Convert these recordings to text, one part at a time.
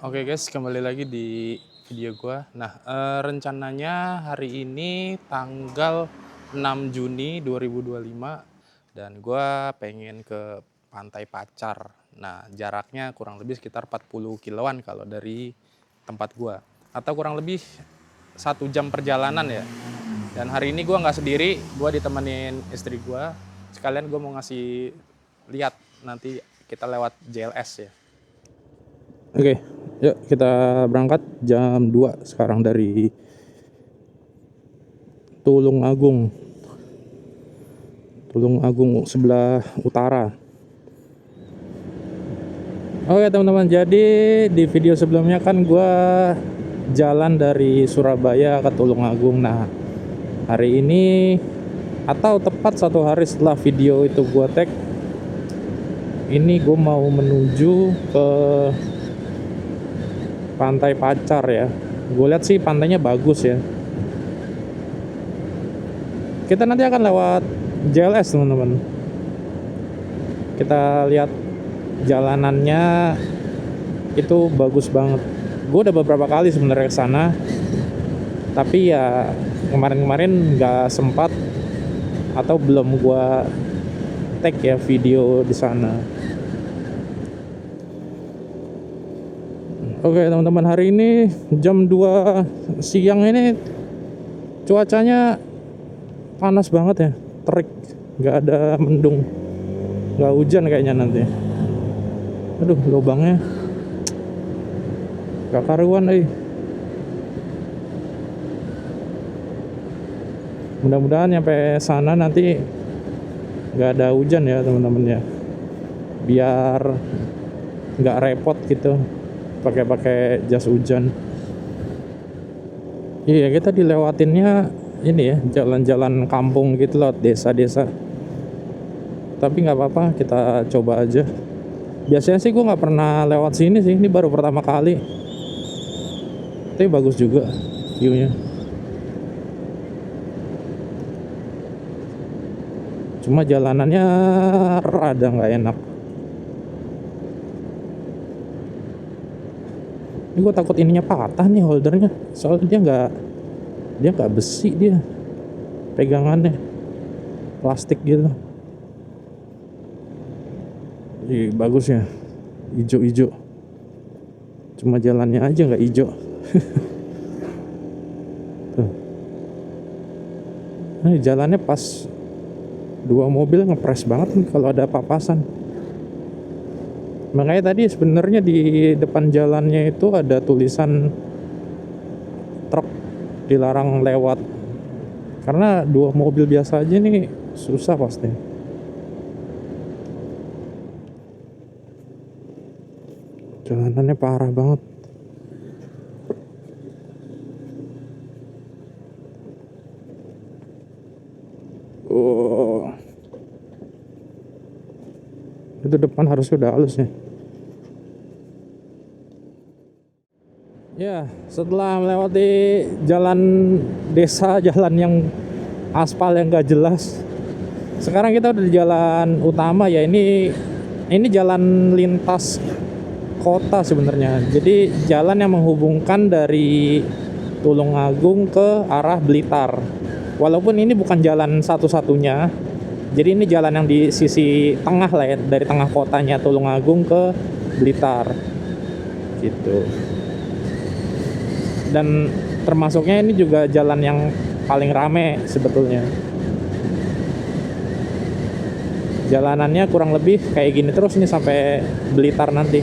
Oke guys, kembali lagi di video gua. Nah, rencananya hari ini tanggal 6 Juni 2025 dan gua pengen ke Pantai Pacar. Nah, jaraknya kurang lebih sekitar 40 kiloan kalau dari tempat gua. Atau kurang lebih 1 jam perjalanan ya. Dan hari ini gua nggak sendiri, gua ditemenin istri gua. Sekalian gua mau ngasih lihat nanti kita lewat JLS ya. Oke, yuk kita berangkat jam 2 sekarang dari Tulung Agung. Tulung Agung sebelah utara. Oke teman-teman, jadi di video sebelumnya kan gua jalan dari Surabaya ke Tulung Agung. Nah, hari ini atau tepat 1 hari setelah video itu gua tag, ini gua mau menuju ke Pantai Pacar ya. Gue lihat sih pantainya bagus ya. Kita nanti akan lewat JLS teman-teman. Kita lihat jalanannya itu bagus banget. Gue udah beberapa kali sebenarnya ke sana, tapi ya kemarin-kemarin nggak sempat atau belum gue tag ya video di sana. Oke teman-teman, hari ini jam 2 siang ini cuacanya panas banget ya, terik, nggak ada mendung, nggak hujan kayaknya nanti. Aduh, lubangnya gak karuan Mudah-mudahan nyampe sana nanti nggak ada hujan ya teman-teman ya, biar nggak repot gitu pakai jas hujan. Iya, kita dilewatinnya ini ya, jalan-jalan kampung gitu loh, desa-desa. Tapi nggak apa-apa, kita coba aja. Biasanya sih gue nggak pernah lewat sini sih, ini baru pertama kali. Tapi bagus juga view-nya. Cuma jalanannya rada nggak enak. Ini gue takut ininya patah nih, holdernya. Soalnya dia nggak besi, dia pegangannya plastik gitu. Ih, bagus ya, hijau-hijau. Cuma jalannya aja nggak hijau. Tuh. Nah, jalannya pas dua mobil ngepres banget nih kalau ada papasan. Makanya tadi sebenarnya di depan jalannya itu ada tulisan truk dilarang lewat. Karena dua mobil biasa aja nih susah pasti. Jalanannya parah banget. Oh. Itu depan harus udah halus ya. Ya, setelah melewati jalan desa, jalan yang aspal yang gak jelas, sekarang kita udah di jalan utama ya. Ini jalan lintas kota sebenarnya. Jadi jalan yang menghubungkan dari Tulung Agung ke arah Blitar. Walaupun ini bukan jalan satu-satunya. Jadi ini jalan yang di sisi tengah lah ya, dari tengah kotanya Tulung Agung ke Blitar. Gitu. Dan termasuknya ini juga jalan yang paling rame sebetulnya. Jalanannya kurang lebih kayak gini terus nih sampai Blitar nanti.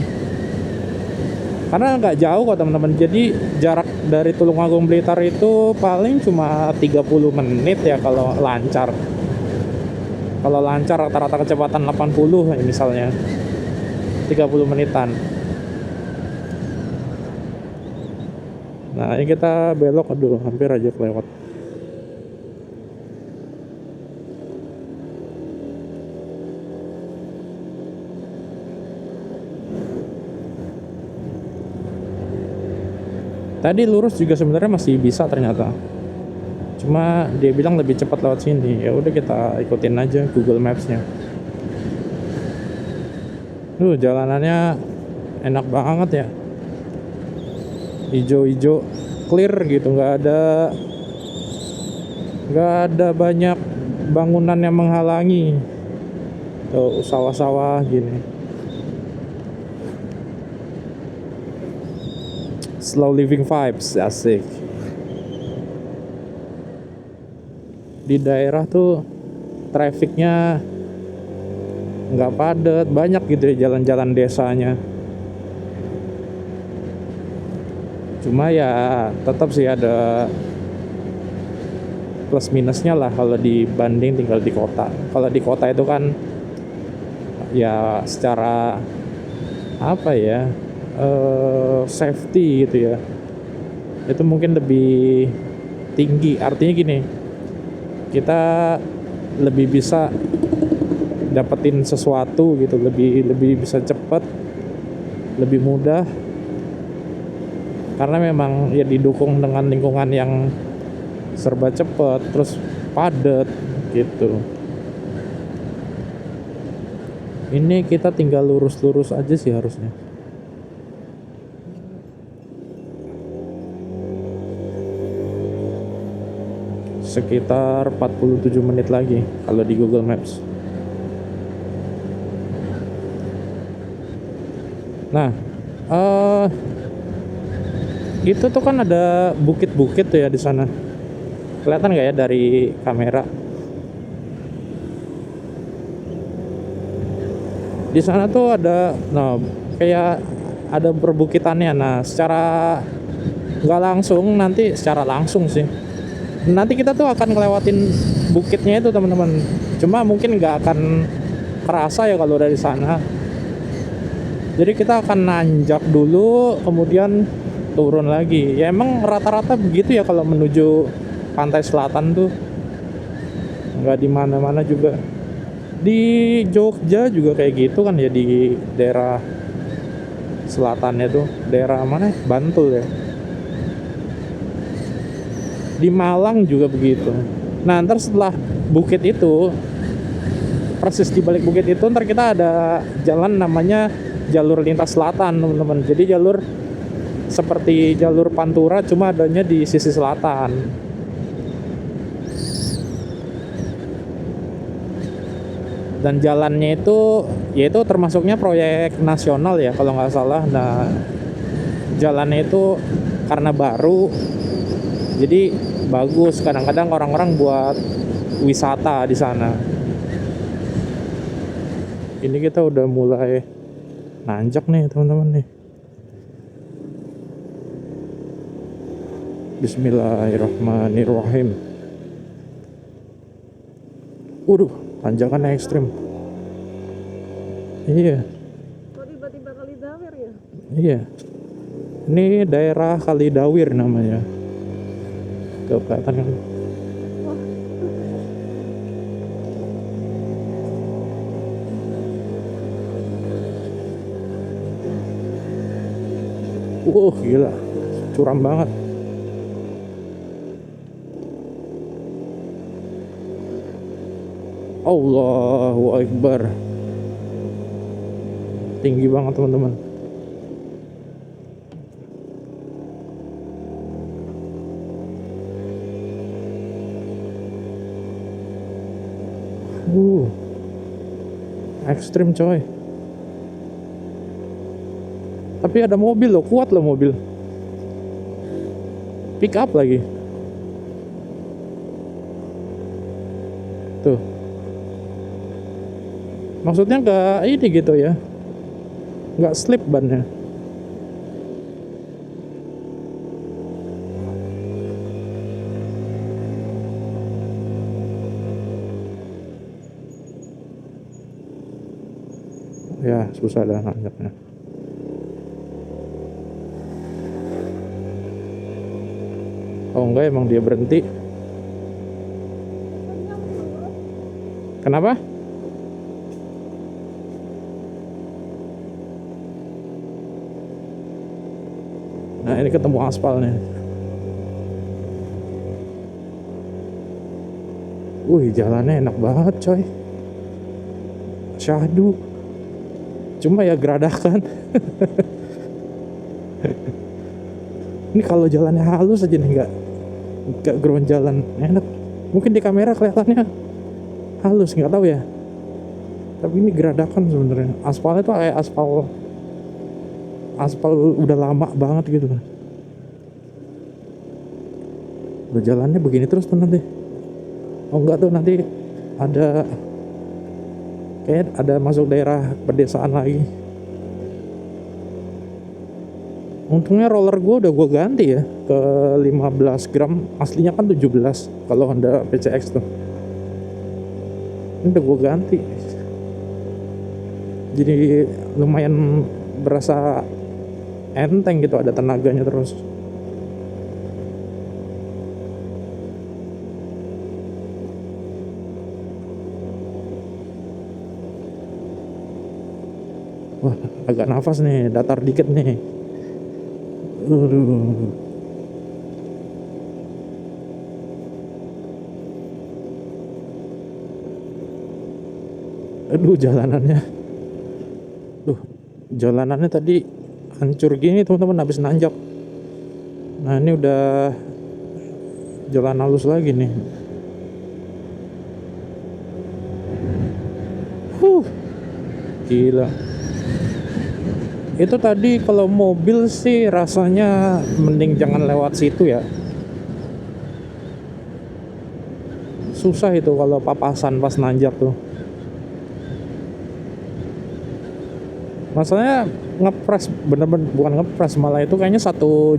Karena nggak jauh kok teman-teman. Jadi jarak dari Tulung Agung Blitar itu paling cuma 30 menit ya kalau lancar. Kalau lancar rata-rata kecepatan 80 ya misalnya, 30 menitan. Nah, ini kita belok, aduh hampir aja kelewat. Tadi lurus juga sebenarnya masih bisa ternyata. Cuma dia bilang lebih cepat lewat sini. Ya udah kita ikutin aja Google Maps-nya. Jalanannya enak banget ya. Ijo-ijo, clear gitu, nggak ada banyak bangunan yang menghalangi. Tuh sawah-sawah gini. Slow living vibes, asik. Di daerah tuh trafficnya nggak padat, banyak gitu ya jalan-jalan desanya. Cuma ya tetap sih ada plus minusnya lah kalau dibanding tinggal di kota. Kalau di kota itu kan ya secara apa ya, safety gitu ya, itu mungkin lebih tinggi. Artinya gini, kita lebih bisa dapetin sesuatu gitu, lebih lebih bisa cepet, lebih mudah, karena memang ya didukung dengan lingkungan yang serba cepet terus padat gitu. Ini kita tinggal lurus-lurus aja sih harusnya. Sekitar 47 menit lagi kalau di Google Maps. Nah, itu tuh kan ada bukit-bukit tuh ya di sana. Kelihatan nggak ya dari kamera? Di sana tuh ada, nah kayak ada perbukitannya. Nah, secara nggak langsung, nanti secara langsung sih. Nanti kita tuh akan ngelewatin bukitnya itu teman-teman. Cuma mungkin nggak akan kerasa ya kalau dari sana. Jadi kita akan nanjak dulu, kemudian turun lagi. Ya emang rata-rata begitu ya kalau menuju pantai selatan tuh. Nggak di mana-mana juga. Di Jogja juga kayak gitu kan ya, di daerah selatannya tuh. Daerah mana? Bantul ya. Di Malang juga begitu. Nah, ntar setelah bukit itu, persis di balik bukit itu, ntar kita ada jalan namanya jalur lintas selatan teman-teman. Jadi jalur seperti jalur Pantura, cuma adanya di sisi selatan. Dan jalannya itu yaitu termasuknya proyek nasional ya kalau nggak salah. Nah, jalannya itu karena baru, jadi bagus. Kadang-kadang orang-orang buat wisata di sana. Ini kita udah mulai nanjak nih teman-teman nih. Bismillahirrahmanirrahim. Waduh, tanjakan ekstrim. Iya. Kok tiba-tiba Kalidawir ya? Iya. Ini daerah Kalidawir namanya. Tuh kelihatan kan? Gila. Curam banget. Allahu Akbar. Tinggi banget teman-teman. Ekstrim coy. Tapi ada mobil loh, kuat loh mobil. Pick up lagi. Tuh. Maksudnya nggak ini gitu ya, nggak slip bannya. Ya susah dah nanjaknya. Oh enggak, emang dia berhenti. Kenapa? Nah ini ketemu aspalnya. Jalannya enak banget coy. Syahdu. Cuma ya geradakan. Ini kalau jalannya halus aja nih, nggak ground jalan enak. Mungkin di kamera kelihatannya halus, nggak tahu ya. Tapi ini geradakan sebenarnya. Aspalnya tuh kayak aspal udah lama banget gitu kan. Udah jalannya begini terus tuh nanti. Oh enggak tuh, nanti ada kayak ada masuk daerah pedesaan lagi. Untungnya roller gue udah gue ganti ya ke 15 gram, aslinya kan 17 kalau Honda PCX tuh. Ini udah gue ganti, jadi lumayan berasa enteng gitu, ada tenaganya terus. Wah, agak nafas nih, datar dikit nih. Aduh. Aduh, jalanannya tadi hancur gini teman-teman, habis nanjak. Nah ini udah jalan halus lagi nih. Gila. Itu tadi kalau mobil sih rasanya mending jangan lewat situ ya. Susah itu kalau papasan pas nanjak tuh. Masalahnya ngepres, bener-bener bukan ngepres, malah itu kayaknya satu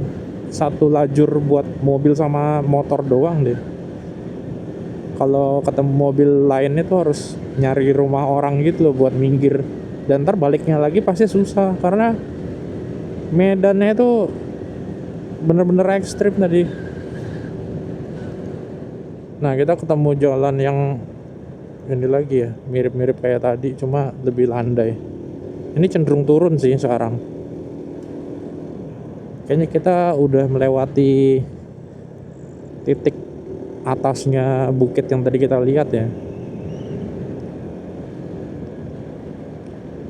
lajur buat mobil sama motor doang deh. Kalau ketemu mobil lainnya tuh harus nyari rumah orang gitu loh buat minggir. Dan ntar baliknya lagi pasti susah karena medannya itu bener-bener ekstrim tadi. Nah kita ketemu jalan yang ini lagi ya, mirip-mirip kayak tadi, cuma lebih landai. Ini cenderung turun sih sekarang. Kayaknya kita udah melewati titik atasnya bukit yang tadi kita lihat ya.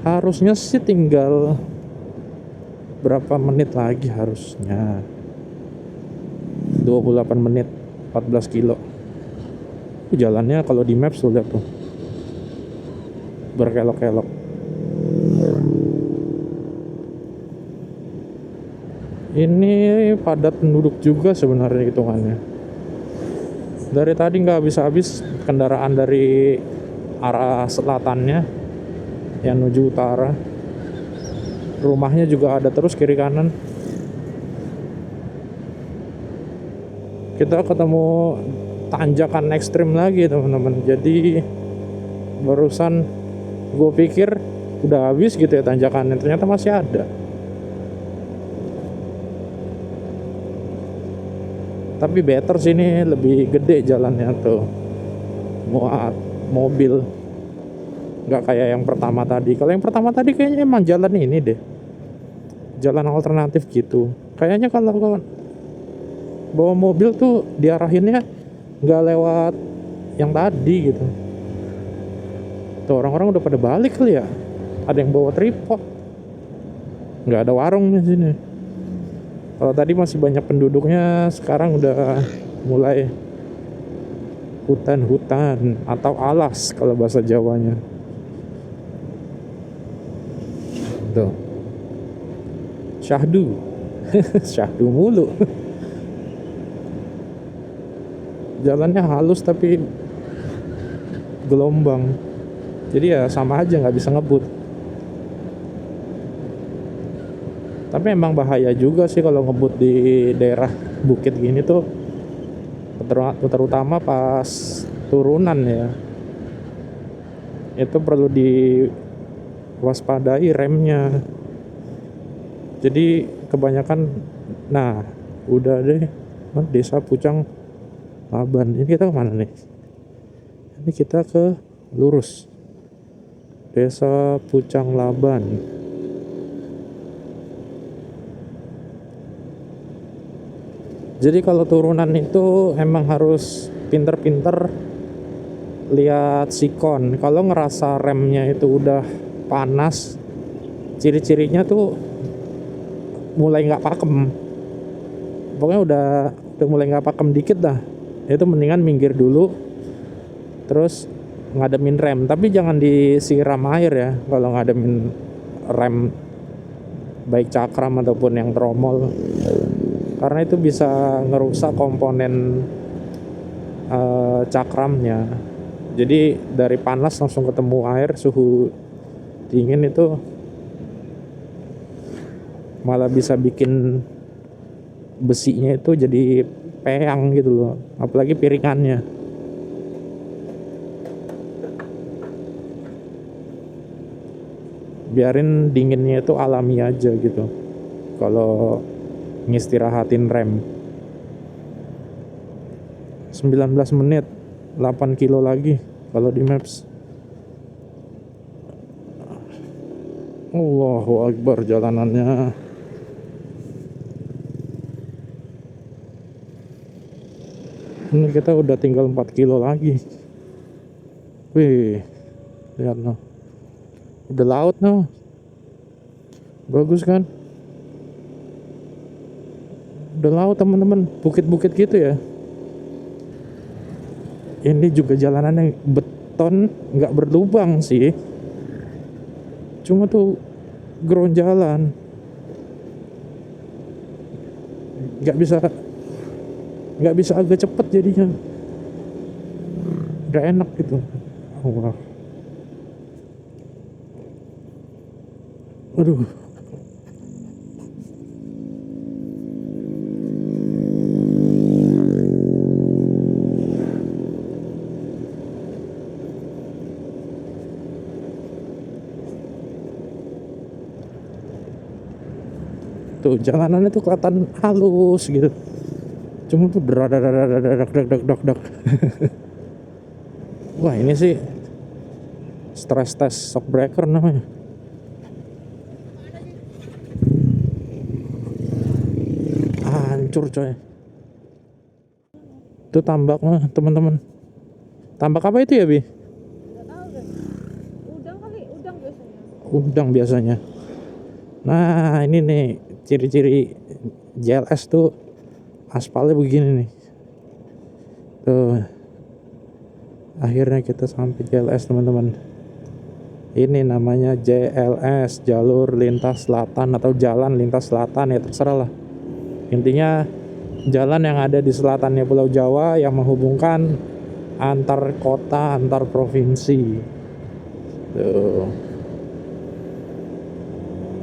Harusnya sih tinggal berapa menit lagi harusnya. 28 menit, 14 kilo. Jalannya kalau di maps tuh lihat tuh, berkelok-kelok. Ini padat penduduk juga sebenarnya hitungannya. Dari tadi nggak habis-habis kendaraan dari arah selatannya yang menuju utara. Rumahnya juga ada terus kiri kanan. Kita ketemu tanjakan ekstrim lagi teman-teman. Jadi barusan gue pikir udah habis gitu ya tanjakannya, ternyata masih ada. Tapi better sini, lebih gede jalannya tuh, muat mobil, nggak kayak yang pertama tadi. Kalau yang pertama tadi kayaknya emang jalan ini deh, jalan alternatif gitu. Kayaknya kalau bawa mobil tuh diarahinnya nggak lewat yang tadi gitu. Tuh orang-orang udah pada balik kali ya. Ada yang bawa tripod. Nggak ada warung di sini. Kalau tadi masih banyak penduduknya, sekarang udah mulai hutan-hutan atau alas kalau bahasa Jawanya. Tuh. Syahdu. Syahdu mulu. Jalannya halus tapi gelombang. Jadi ya sama aja, nggak bisa ngebut. Tapi emang bahaya juga sih kalau ngebut di daerah bukit gini tuh, terutama pas turunan ya. Itu perlu diwaspadai remnya. Jadi kebanyakan, nah udah deh, Desa Pucang Laban. Ini kita kemana nih? Ini kita ke lurus, Desa Pucang Laban. Jadi kalau turunan itu emang harus pinter-pinter lihat sikon. Kalau ngerasa remnya itu udah panas, ciri-cirinya tuh mulai nggak pakem. pokoknya udah mulai nggak pakem dikit dah, itu mendingan minggir dulu terus ngademin rem, tapi jangan disiram air ya kalau ngademin rem, baik cakram ataupun yang tromol, karena itu bisa ngerusak komponen cakramnya. Jadi dari panas langsung ketemu air suhu dingin itu malah bisa bikin besinya itu jadi peyang gitu loh, apalagi piringannya. Biarin dinginnya itu alami aja gitu kalau ngistirahatin rem. 19 menit 8 kilo lagi kalau di maps. Allahu Akbar jalanannya. Ini kita udah tinggal 4 kilo lagi. Wih, lihat noh, udah laut noh, bagus kan, udah laut teman-teman, bukit-bukit gitu ya. Ini juga jalanannya beton, nggak berlubang sih, cuma tuh ground jalan, nggak bisa agak cepet jadinya, nggak enak gitu. Wah, aduh. Tuh jalanannya tuh kelihatan halus gitu, cuma tuh dak. Wah, ini sih stress test shock breaker namanya. Hancur coy. Itu tambaknya teman-teman. Tambak apa itu ya, Bi? Nggak tahu deh. Udang kali, udang biasanya. Udang biasanya. Nah, ini nih ciri-ciri JLS tuh, aspalnya begini nih. Tuh. Akhirnya kita sampai JLS teman-teman. Ini namanya JLS, jalur lintas selatan atau jalan lintas selatan, ya terserah lah. Intinya jalan yang ada di selatannya Pulau Jawa yang menghubungkan antar kota, antar provinsi. Tuh.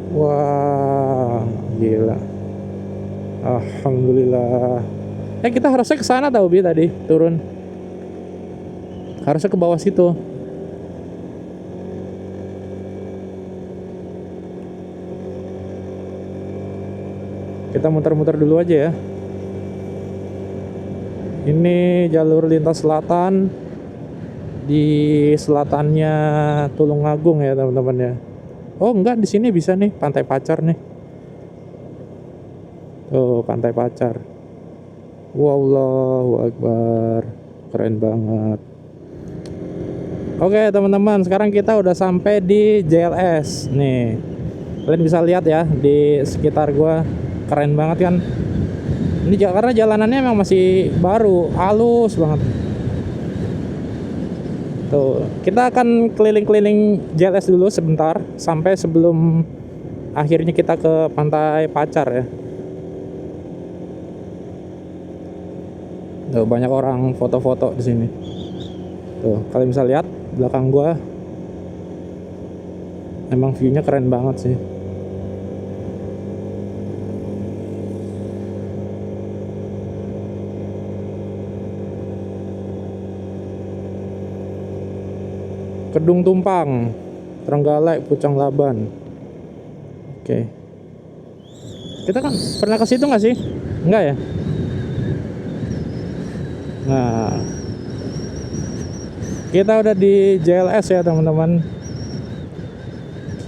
Wah, gila. Alhamdulillah. Kita harusnya ke sana tau, Bi, tadi turun. Harusnya ke bawah situ. Kita muter-muter dulu aja ya. Ini jalur lintas selatan, di selatannya Tulungagung ya teman-teman ya. Oh enggak, di sini bisa nih Pantai Pacar nih. Oh, Pantai Pacar. Wallahu Akbar, keren banget. Oke teman-teman, sekarang kita udah sampai di JLS nih. Kalian bisa lihat ya di sekitar gua, keren banget kan. Ini karena jalanannya memang masih baru, halus banget. Tuh, kita akan keliling-keliling JLS dulu sebentar sampai sebelum akhirnya kita ke Pantai Pacar ya. Tuh, banyak orang foto-foto di sini. Tuh, kalian bisa lihat belakang gua. Emang view-nya keren banget sih. Kedung Tumpang, Trenggalek, Pucang Laban. Oke. Kita kan pernah ke situ nggak sih? Enggak ya? Nah, kita udah di JLS ya teman-teman.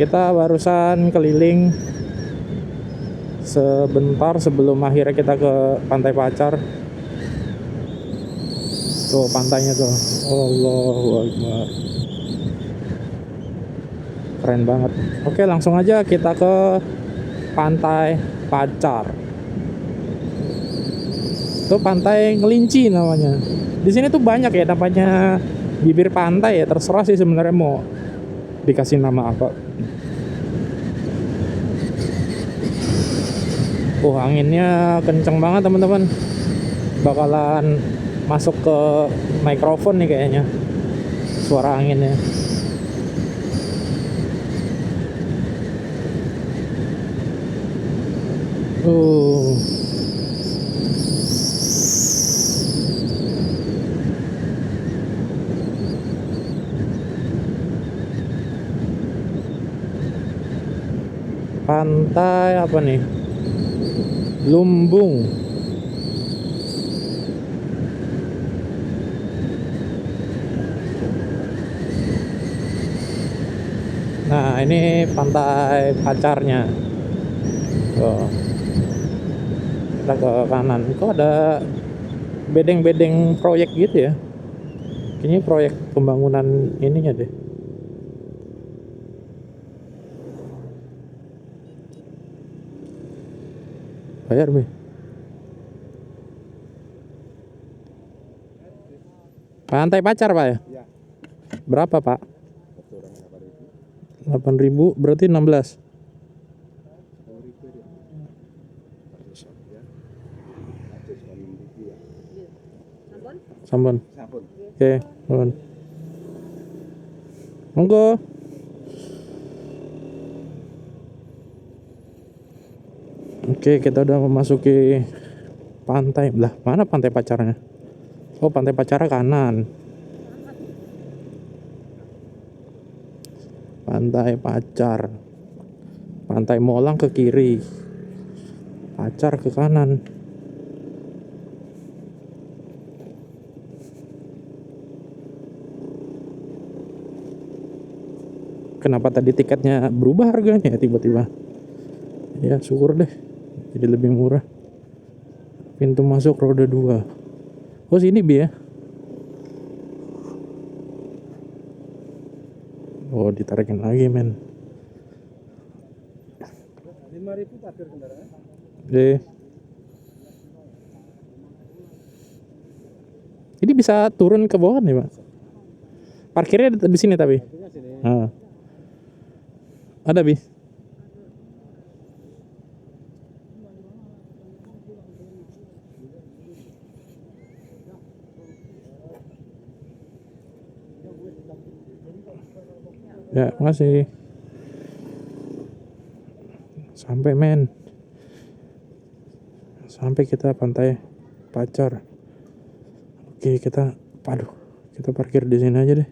Kita barusan keliling sebentar sebelum akhirnya kita ke Pantai Pacar. Tuh pantainya tuh, Allahu Akbar, keren banget. Oke, langsung aja kita ke Pantai Pacar. Itu pantai Ngelinci namanya. Di sini tuh banyak ya namanya bibir pantai ya, terserah sih sebenarnya mau dikasih nama apa. Anginnya kenceng banget teman-teman. Bakalan masuk ke mikrofon nih kayaknya suara anginnya. Pantai apa nih? Lumbung. Nah, ini pantai pacarnya. Tuh. Kita ke kanan. Kok ada bedeng-bedeng proyek gitu ya? Kayaknya proyek pembangunan ininya deh. Bayar, Be. Pantai Pacar, Pak ya? Ya. Berapa, Pak? Satu orang 8.000. 8.000 berarti 16. 10.000 dia. Satu ya. Satu 9.000 ya. Sampun? Sampun. Sampun. Oke, nuhun. Monggo. Oke, kita udah memasuki pantai. Lah, mana pantai Pacarnya? Oh, pantai Pacarnya kanan. Pantai Pacar. Pantai Molang ke kiri. Pacar ke kanan. Kenapa tadi tiketnya berubah harganya ya tiba-tiba? Ya, syukur deh. Jadi lebih murah. Pintu masuk roda 2. Oh, sini Bi ya. Oh, ditarikin lagi, men. 5.000 parkir kendaraan. Deh. Ini bisa turun ke bawah nih, Pak. Parkirnya di sini tapi. Parkirnya sini. Nah. Ada, Bi. Ya, makasih. Sampai, men. Sampai kita pantai Pacar. Oke, kita parkir di sini aja deh.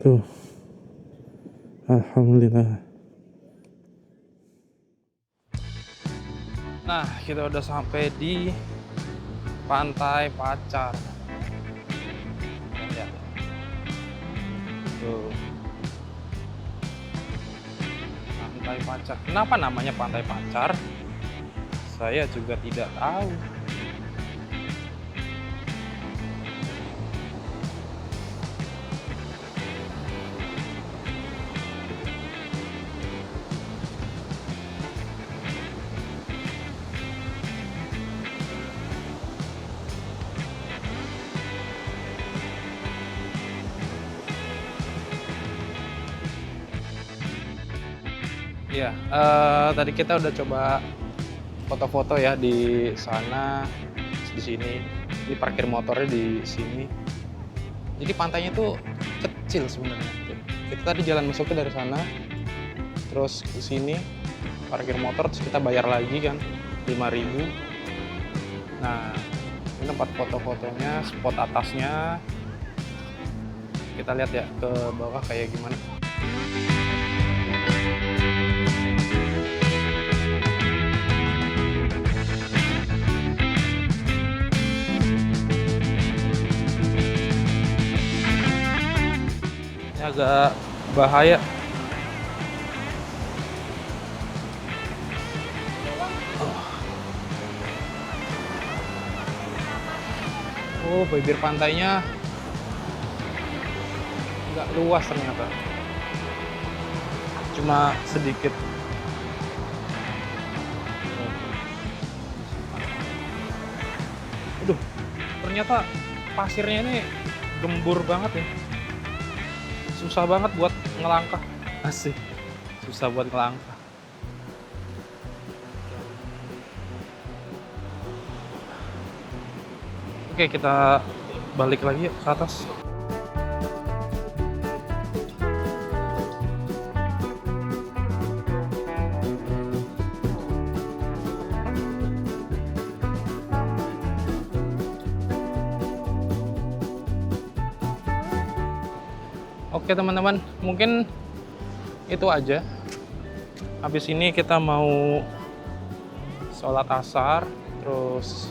Tuh. Alhamdulillah. Nah, kita udah sampai di pantai Pacar. Ya. Tuh. Pantai Pacar. Kenapa namanya Pantai Pacar? Saya juga tidak tahu. Iya, tadi kita udah coba foto-foto ya di sana, di sini, di parkir motornya di sini. Jadi pantainya tuh kecil sebenarnya. Kita tadi jalan masuknya dari sana, terus ke sini parkir motor, terus kita bayar lagi kan 5.000. Nah, ini tempat foto-fotonya, spot atasnya. Kita lihat ya ke bawah kayak gimana. Ini agak bahaya. Oh, bibir pantainya nggak luas ternyata. Cuma sedikit. ternyata pasirnya ini gembur banget ya. Susah banget buat ngelangkah. Asik. Susah buat ngelangkah. Oke, kita balik lagi yuk ke atas. Oke teman-teman, mungkin itu aja. Habis ini kita mau sholat asar, terus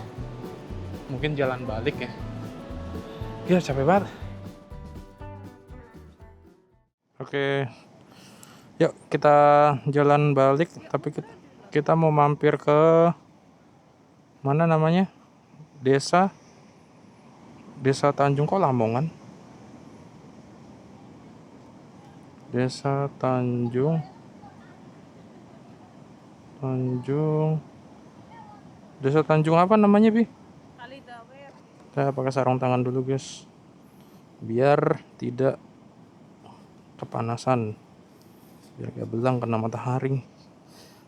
mungkin jalan balik ya. Ya capek banget. Oke, yuk kita jalan balik. Tapi kita mau mampir ke mana namanya? Desa Tanjung, kok Lamongan? Desa Tanjung. Desa Tanjung apa namanya, Bi? Kalidawer. Saya pakai sarung tangan dulu, guys. Biar tidak kepanasan. Biar gak belang kena matahari.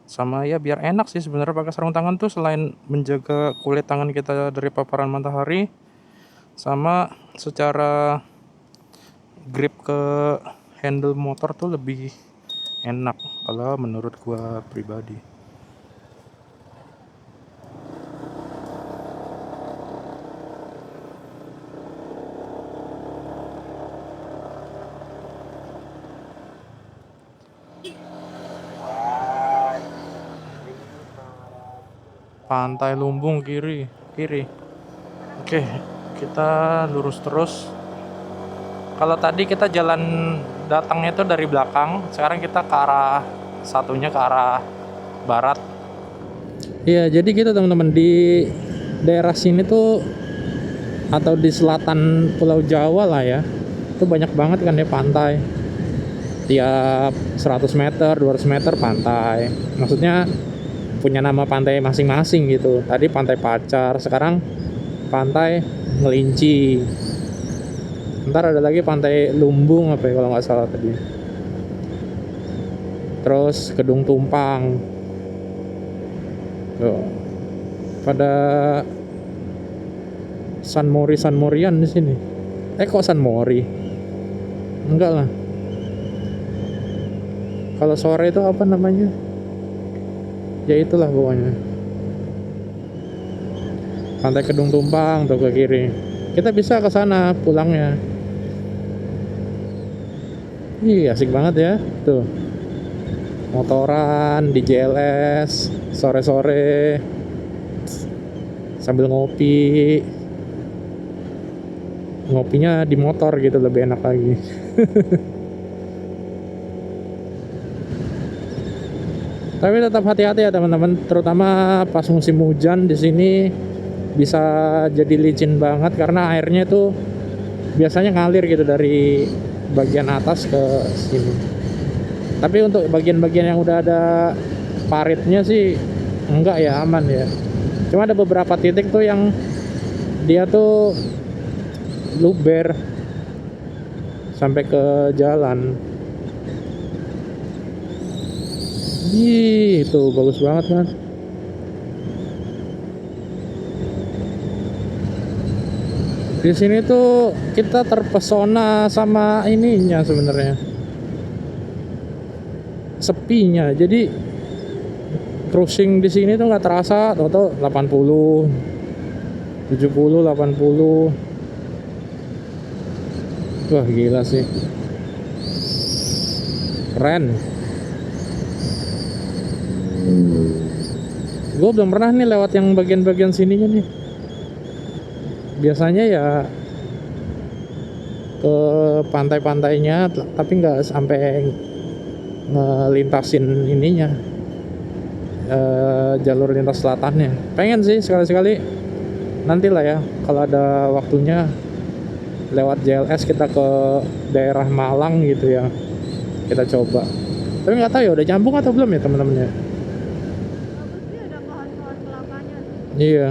Sama ya biar enak sih sebenarnya pakai sarung tangan tuh, selain menjaga kulit tangan kita dari paparan matahari, sama secara grip ke handle motor tuh lebih enak kalau menurut gua pribadi. Pantai Lumbung kiri. Oke, kita lurus terus. Kalau tadi kita jalan datangnya itu dari belakang, sekarang kita ke arah satunya ke arah barat. Iya, jadi gitu teman-teman, di daerah sini tuh atau di selatan Pulau Jawa lah ya, itu banyak banget kan ya pantai. Tiap 100 meter, 200 meter pantai. Maksudnya punya nama pantai masing-masing gitu. Tadi Pantai Pacar, sekarang Pantai Melinci. Ntar ada lagi Pantai Lumbung apa ya kalau nggak salah tadi. Terus Kedung Tumpang. Tuh. Pada San Morian di sini. Kok San Mori? Enggak lah. Kalau sore itu apa namanya? Ya itulah pokoknya. Pantai Kedung Tumpang tuh ke kiri. Kita bisa ke sana pulangnya. Ih, asik banget ya. Tuh. Motoran di JLS sore-sore sambil ngopi. Ngopinya di motor gitu lebih enak lagi. Tapi tetap hati-hati ya teman-teman, terutama pas musim hujan di sini bisa jadi licin banget karena airnya itu biasanya ngalir gitu dari bagian atas ke sini. Tapi untuk bagian-bagian yang udah ada paritnya sih enggak ya, aman ya. Cuma ada beberapa titik tuh yang dia tuh luber sampai ke jalan. Ih, itu bagus banget kan. Di sini tuh kita terpesona sama ininya sebenarnya. Sepinya. Jadi cruising di sini tuh nggak terasa, atau 80, 70, 80. Wah, gila sih. Keren. Gue belum pernah nih lewat yang bagian-bagian sininya nih. Biasanya ya ke pantai-pantainya, tapi nggak sampai ngelintasin ininya, jalur lintas selatannya. Pengen sih sekali-sekali nantilah ya kalau ada waktunya lewat JLS kita ke daerah Malang gitu ya, kita coba. Tapi nggak tahu ya udah nyambung atau belum ya teman-teman ya. Bagus sih, ada pohon-pohon kelapanya. Iya.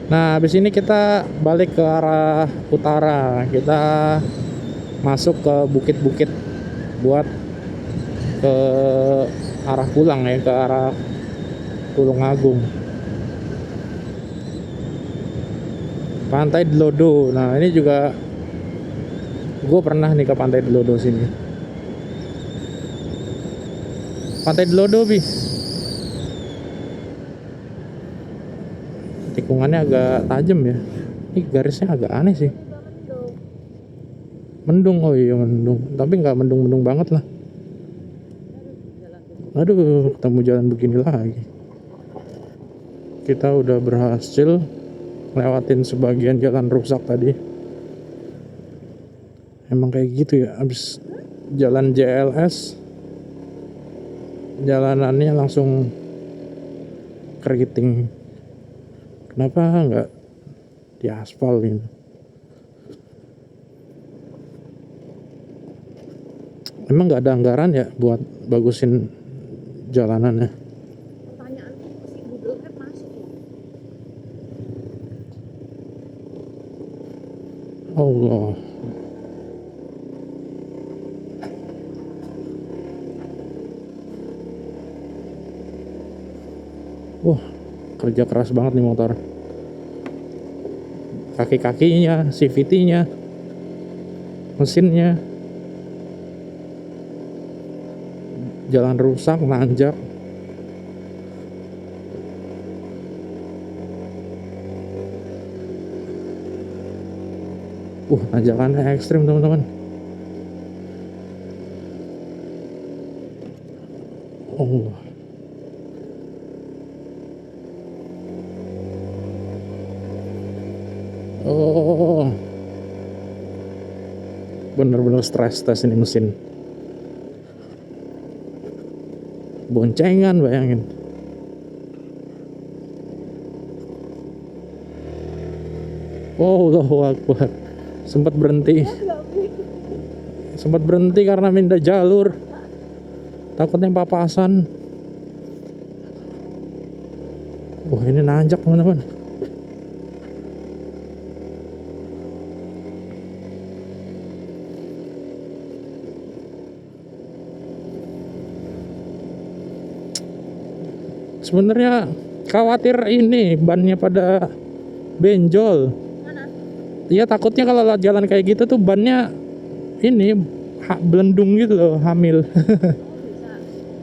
Nah, habis ini kita balik ke arah utara. Kita masuk ke bukit-bukit buat ke arah pulang ya, ke arah Tulungagung. Pantai Delodo. Nah, ini juga gue pernah nih ke Pantai Delodo sini. Pantai Delodo, Bi. Tikungannya agak tajam ya. Ini garisnya agak aneh sih. Juga mendung. Mendung, oh iya mendung. Tapi nggak mendung-mendung banget lah. Aduh, ketemu jalan begini lagi. Kita udah berhasil lewatin sebagian jalan rusak tadi. Emang kayak gitu ya, abis jalan JLS jalanannya langsung keriting. Kenapa nggak di aspal gitu? Emang nggak ada anggaran ya buat bagusin jalanannya? Pertanyaanku si Google Map masuk ya. Allah. Wah, kerja keras banget nih motor. Kaki-kakinya, CVT-nya, mesinnya. Jalan rusak, nanjak. Nanjakannya ekstrim teman-teman. Allah. Oh, bener-bener stres tes ini mesin. Boncengan bayangin. Oh, Allahu Akbar. Sempat berhenti. Sempat berhenti karena minta jalur. Takutnya papasan. Wah, ini nanjak teman-teman. Sebenarnya khawatir ini bannya pada benjol. Mana? Iya, takutnya kalau jalan kayak gitu tuh bannya ini belendung gitu loh, hamil. Oh,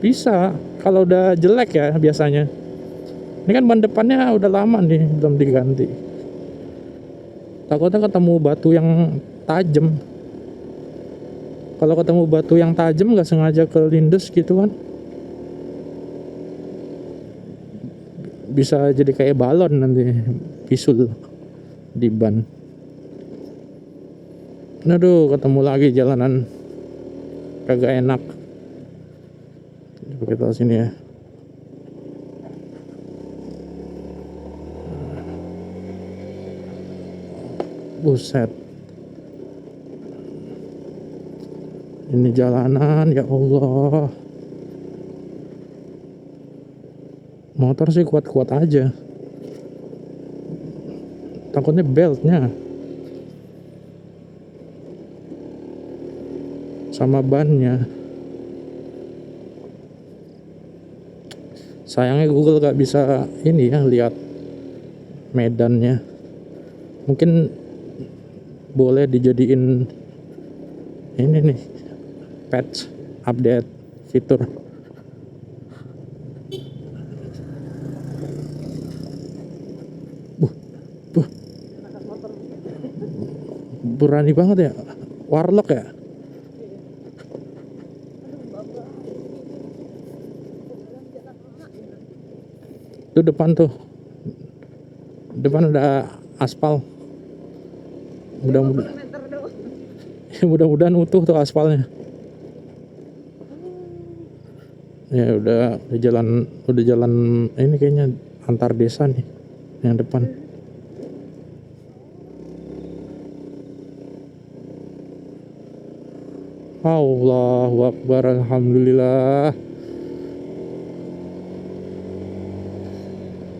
bisa. Bisa kalau udah jelek ya biasanya. Ini kan ban depannya udah lama nih belum diganti. Takutnya ketemu batu yang tajam. Kalau ketemu batu yang tajam nggak sengaja kelindes gitu kan, bisa jadi kayak balon nanti, bisul di ban. Aduh, ketemu lagi jalanan kagak enak. Coba kita sini ya. Buset. Ini jalanan, ya Allah. Motor sih kuat-kuat aja. Takutnya beltnya sama bannya. Sayangnya Google gak bisa ini ya, lihat medannya. Mungkin boleh dijadiin ini nih, patch update fitur. Berani banget ya, warlock ya. Itu depan tuh, depan ada aspal. Mudah-mudahan Meter doang. mudah-mudahan utuh tuh aspalnya. Ya udah jalan ini kayaknya antar desa nih yang depan. Allahu Akbar, alhamdulillah.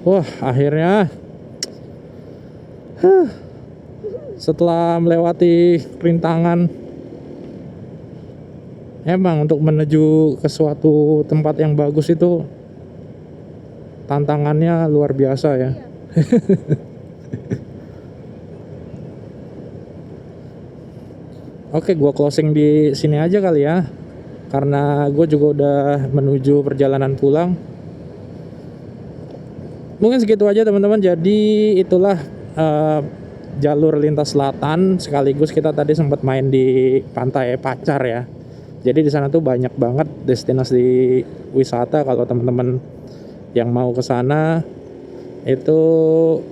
Wah, akhirnya Setelah melewati rintangan, emang untuk menuju ke suatu tempat yang bagus itu tantangannya luar biasa ya. Iya. Oke, gua closing di sini aja kali ya, karena gue juga udah menuju perjalanan pulang. Mungkin segitu aja teman-teman. Jadi itulah jalur lintas selatan, sekaligus kita tadi sempat main di Pantai Pacar ya. Jadi di sana tuh banyak banget destinasi wisata. Kalau teman-teman yang mau ke sana itu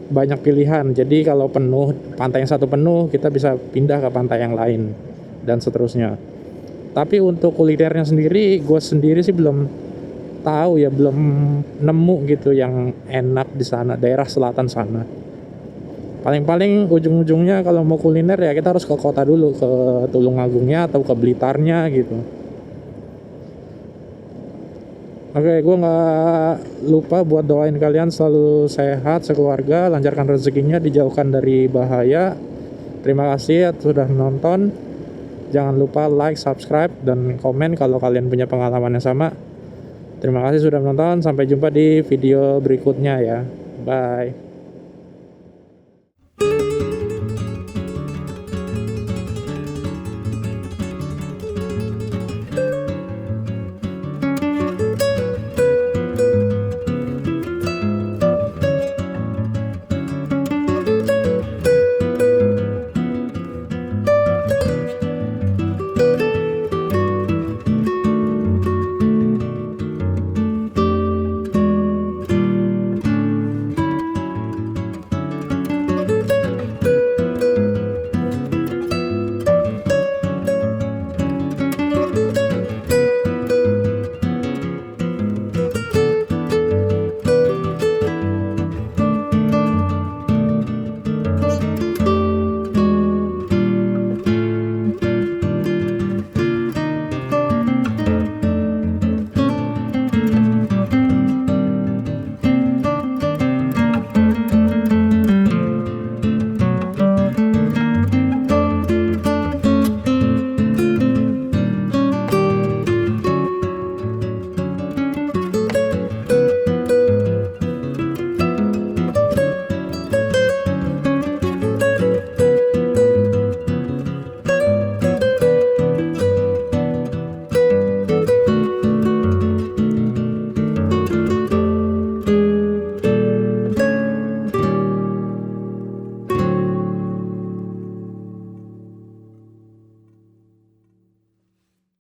banyak pilihan. Jadi kalau penuh, pantai yang satu penuh, kita bisa pindah ke pantai yang lain dan seterusnya. Tapi untuk kulinernya sendiri, gue sendiri sih belum tahu ya, belum nemu gitu yang enak di sana, daerah selatan sana. Paling-paling ujung-ujungnya kalau mau kuliner ya kita harus ke kota dulu, ke Tulungagungnya atau ke Blitarnya gitu. Oke, gue nggak lupa buat doain kalian selalu sehat, sekeluarga, lancarkan rezekinya, dijauhkan dari bahaya. Terima kasih sudah menonton. Jangan lupa like, subscribe, dan komen kalau kalian punya pengalaman yang sama. Terima kasih sudah menonton. Sampai jumpa di video berikutnya ya. Bye.